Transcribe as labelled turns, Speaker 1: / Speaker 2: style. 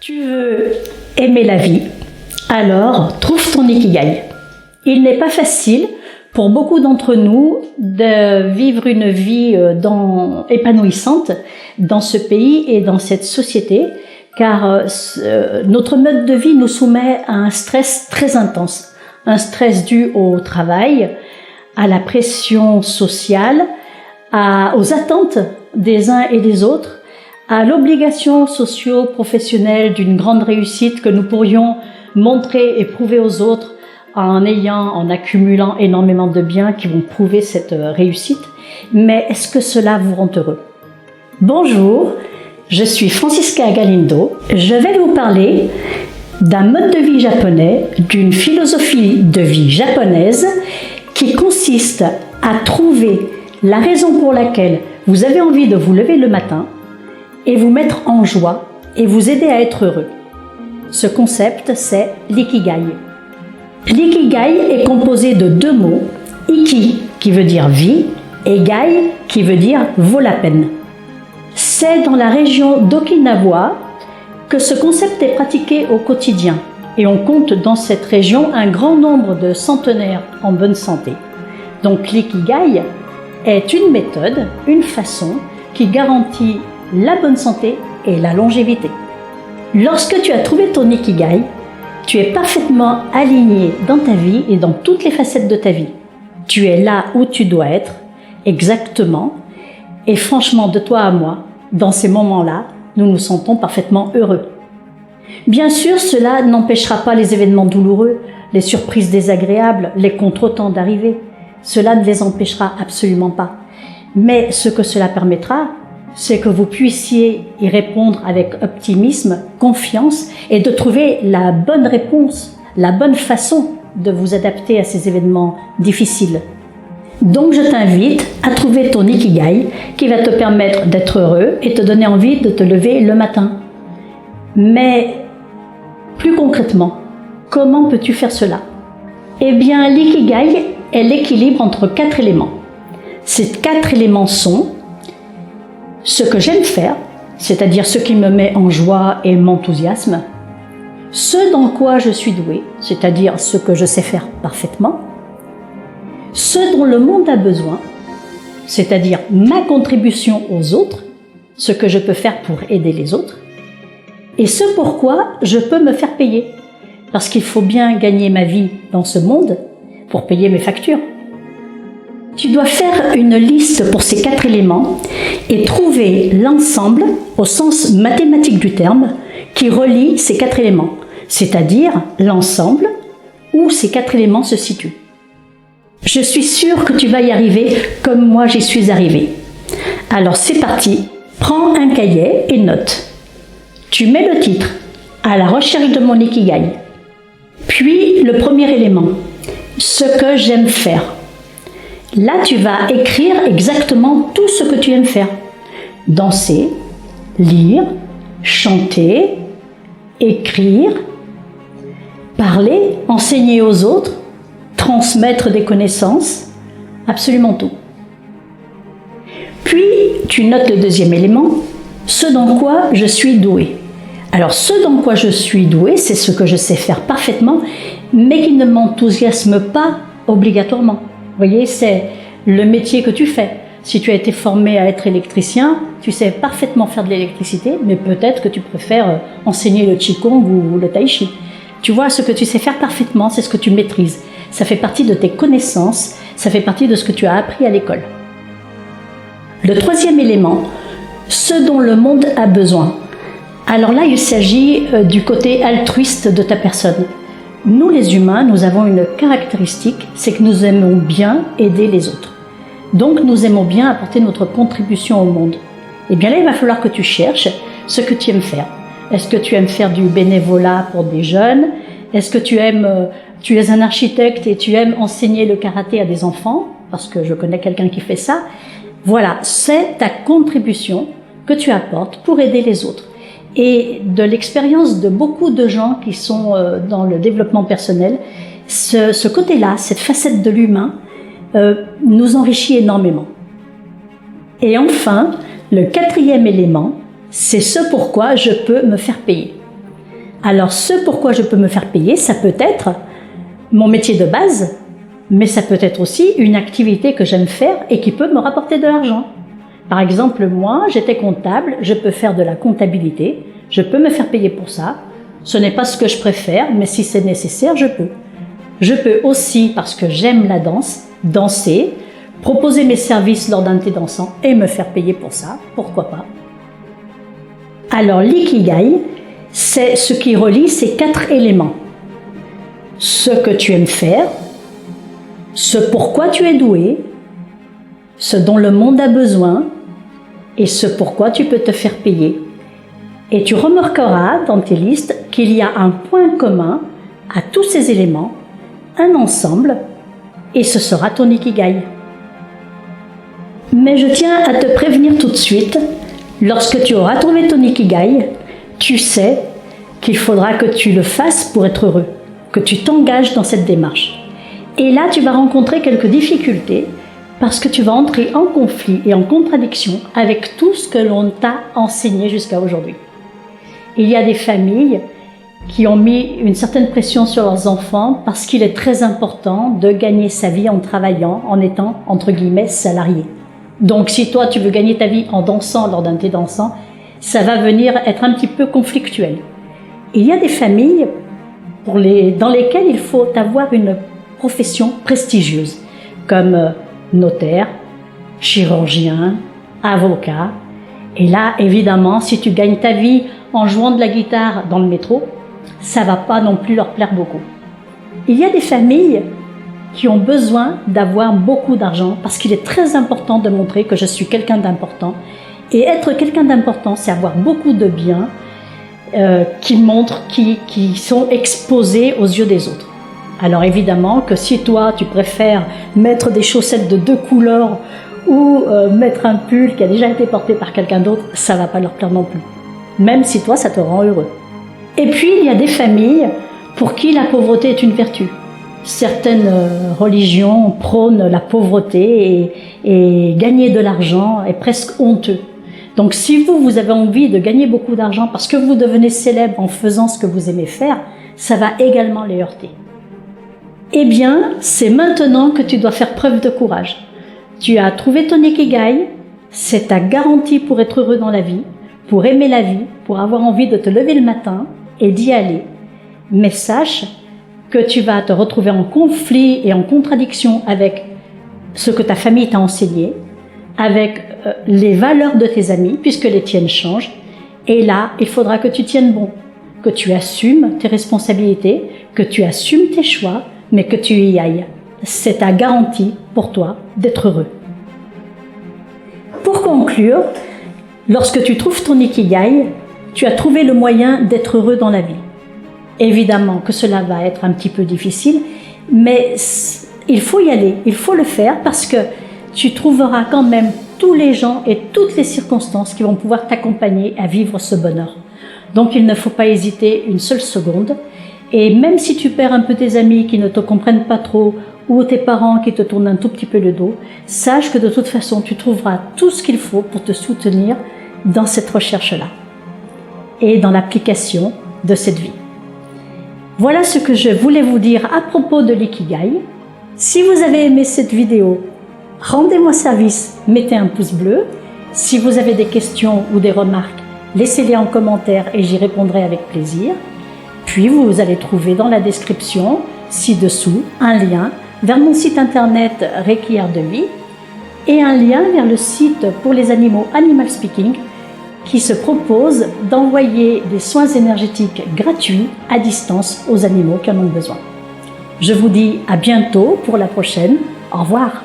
Speaker 1: Tu veux aimer la vie, alors trouve ton ikigai. Il n'est pas facile pour beaucoup d'entre nous de vivre une vie épanouissante dans ce pays et dans cette société, car notre mode de vie nous soumet à un stress très intense, un stress dû au travail, à la pression sociale, aux attentes des uns et des autres, à l'obligation socio-professionnelle d'une grande réussite que nous pourrions montrer et prouver aux autres en accumulant énormément de biens qui vont prouver cette réussite. Mais est-ce que cela vous rend heureux? Bonjour, je suis Francisca Galindo. Je vais vous parler d'un mode de vie japonais, d'une philosophie de vie japonaise qui consiste à trouver la raison pour laquelle vous avez envie de vous lever le matin et vous mettre en joie et vous aider à être heureux. Ce concept, c'est l'ikigai. L'ikigai est composé de deux mots, iki qui veut dire vie et gai qui veut dire vaut la peine. C'est dans la région d'Okinawa que ce concept est pratiqué au quotidien et on compte dans cette région un grand nombre de centenaires en bonne santé. Donc l'ikigai est une méthode, une façon qui garantit la bonne santé et la longévité. Lorsque tu as trouvé ton ikigai, tu es parfaitement aligné dans ta vie et dans toutes les facettes de ta vie. Tu es là où tu dois être, exactement, et franchement, de toi à moi, dans ces moments-là, nous nous sentons parfaitement heureux. Bien sûr, cela n'empêchera pas les événements douloureux, les surprises désagréables, les contretemps d'arrivée. Cela ne les empêchera absolument pas. Mais ce que cela permettra, c'est que vous puissiez y répondre avec optimisme, confiance et de trouver la bonne réponse, la bonne façon de vous adapter à ces événements difficiles. Donc je t'invite à trouver ton ikigai qui va te permettre d'être heureux et te donner envie de te lever le matin. Mais plus concrètement, comment peux-tu faire cela? Eh bien, l'ikigai est l'équilibre entre 4 éléments. Ces 4 éléments sont ce que j'aime faire, c'est-à-dire ce qui me met en joie et m'enthousiasme, ce dans quoi je suis doué, c'est-à-dire ce que je sais faire parfaitement, ce dont le monde a besoin, c'est-à-dire ma contribution aux autres, ce que je peux faire pour aider les autres, et ce pourquoi je peux me faire payer, parce qu'il faut bien gagner ma vie dans ce monde pour payer mes factures. Tu dois faire une liste pour ces 4 éléments et trouver l'ensemble, au sens mathématique du terme, qui relie ces 4 éléments, c'est-à-dire l'ensemble où ces 4 éléments se situent. Je suis sûre que tu vas y arriver comme moi j'y suis arrivée. Alors c'est parti, prends un cahier et note. Tu mets le titre « À la recherche de mon ikigai ». Puis le premier élément, ce que j'aime faire. Là, tu vas écrire exactement tout ce que tu aimes faire. Danser, lire, chanter, écrire, parler, enseigner aux autres, transmettre des connaissances, absolument tout. Puis, tu notes le deuxième élément, ce dans quoi je suis doué. Alors, ce dans quoi je suis doué, c'est ce que je sais faire parfaitement, mais qui ne m'enthousiasme pas obligatoirement. Vous voyez, c'est le métier que tu fais. Si tu as été formé à être électricien, tu sais parfaitement faire de l'électricité, mais peut-être que tu préfères enseigner le qigong ou le tai chi. Tu vois, ce que tu sais faire parfaitement, c'est ce que tu maîtrises. Ça fait partie de tes connaissances, ça fait partie de ce que tu as appris à l'école. Le troisième élément, ce dont le monde a besoin. Alors là, il s'agit du côté altruiste de ta personne. Nous les humains, nous avons une caractéristique, c'est que nous aimons bien aider les autres. Donc nous aimons bien apporter notre contribution au monde. Et bien là, il va falloir que tu cherches ce que tu aimes faire. Est-ce que tu aimes faire du bénévolat pour des jeunes? Est-ce que tu es un architecte et tu aimes enseigner le karaté à des enfants? Parce que je connais quelqu'un qui fait ça. Voilà, c'est ta contribution que tu apportes pour aider les autres. Et de l'expérience de beaucoup de gens qui sont dans le développement personnel, ce côté-là, cette facette de l'humain, nous enrichit énormément. Et enfin, le 4e élément, c'est ce pourquoi je peux me faire payer. Alors ce pourquoi je peux me faire payer, ça peut être mon métier de base, mais ça peut être aussi une activité que j'aime faire et qui peut me rapporter de l'argent. Par exemple, moi, j'étais comptable, je peux faire de la comptabilité, je peux me faire payer pour ça. Ce n'est pas ce que je préfère, mais si c'est nécessaire, je peux. Je peux aussi, parce que j'aime la danse, danser, proposer mes services lors d'un thé dansant et me faire payer pour ça, pourquoi pas. Alors l'ikigai, c'est ce qui relie ces 4 éléments. Ce que tu aimes faire, ce pourquoi tu es doué, ce dont le monde a besoin et ce pourquoi tu peux te faire payer. Et tu remarqueras dans tes listes qu'il y a un point commun à tous ces éléments, un ensemble, et ce sera ton ikigai. Mais je tiens à te prévenir tout de suite, lorsque tu auras trouvé ton ikigai, tu sais qu'il faudra que tu le fasses pour être heureux, que tu t'engages dans cette démarche. Et là, tu vas rencontrer quelques difficultés parce que tu vas entrer en conflit et en contradiction avec tout ce que l'on t'a enseigné jusqu'à aujourd'hui. Il y a des familles qui ont mis une certaine pression sur leurs enfants parce qu'il est très important de gagner sa vie en travaillant, en étant, entre guillemets, salarié. Donc si toi tu veux gagner ta vie en dansant lors d'un thé dansant, ça va venir être un petit peu conflictuel. Il y a des familles dans lesquelles il faut avoir une profession prestigieuse, comme notaire, chirurgien, avocat. Et là, évidemment, si tu gagnes ta vie en jouant de la guitare dans le métro, ça va pas non plus leur plaire beaucoup. Il y a des familles qui ont besoin d'avoir beaucoup d'argent parce qu'il est très important de montrer que je suis quelqu'un d'important. Et être quelqu'un d'important, c'est avoir beaucoup de biens qui montrent, qui sont exposés aux yeux des autres. Alors évidemment que si toi, tu préfères mettre des chaussettes de 2 couleurs ou mettre un pull qui a déjà été porté par quelqu'un d'autre, ça va pas leur plaire non plus. Même si toi, ça te rend heureux. Et puis, il y a des familles pour qui la pauvreté est une vertu. Certaines religions prônent la pauvreté et gagner de l'argent est presque honteux. Donc si vous avez envie de gagner beaucoup d'argent parce que vous devenez célèbre en faisant ce que vous aimez faire, ça va également les heurter. Eh bien, c'est maintenant que tu dois faire preuve de courage. Tu as trouvé ton ikigai, c'est ta garantie pour être heureux dans la vie, pour aimer la vie, pour avoir envie de te lever le matin et d'y aller. Mais sache que tu vas te retrouver en conflit et en contradiction avec ce que ta famille t'a enseigné, avec les valeurs de tes amis, puisque les tiennes changent. Et là, il faudra que tu tiennes bon, que tu assumes tes responsabilités, que tu assumes tes choix, mais que tu y ailles. C'est ta garantie pour toi d'être heureux. Pour conclure, lorsque tu trouves ton ikigai, tu as trouvé le moyen d'être heureux dans la vie. Évidemment que cela va être un petit peu difficile, mais il faut y aller, il faut le faire parce que tu trouveras quand même tous les gens et toutes les circonstances qui vont pouvoir t'accompagner à vivre ce bonheur. Donc il ne faut pas hésiter une seule seconde. Et même si tu perds un peu tes amis qui ne te comprennent pas trop ou tes parents qui te tournent un tout petit peu le dos, sache que de toute façon tu trouveras tout ce qu'il faut pour te soutenir dans cette recherche-là et dans l'application de cette vie. Voilà ce que je voulais vous dire à propos de l'ikigai. Si vous avez aimé cette vidéo, rendez-moi service, mettez un pouce bleu. Si vous avez des questions ou des remarques, laissez-les en commentaire et j'y répondrai avec plaisir. Puis vous allez trouver dans la description, ci-dessous, un lien vers mon site internet Reiki Art de Vie et un lien vers le site pour les animaux Animal Speaking qui se propose d'envoyer des soins énergétiques gratuits à distance aux animaux qui en ont besoin. Je vous dis à bientôt pour la prochaine. Au revoir.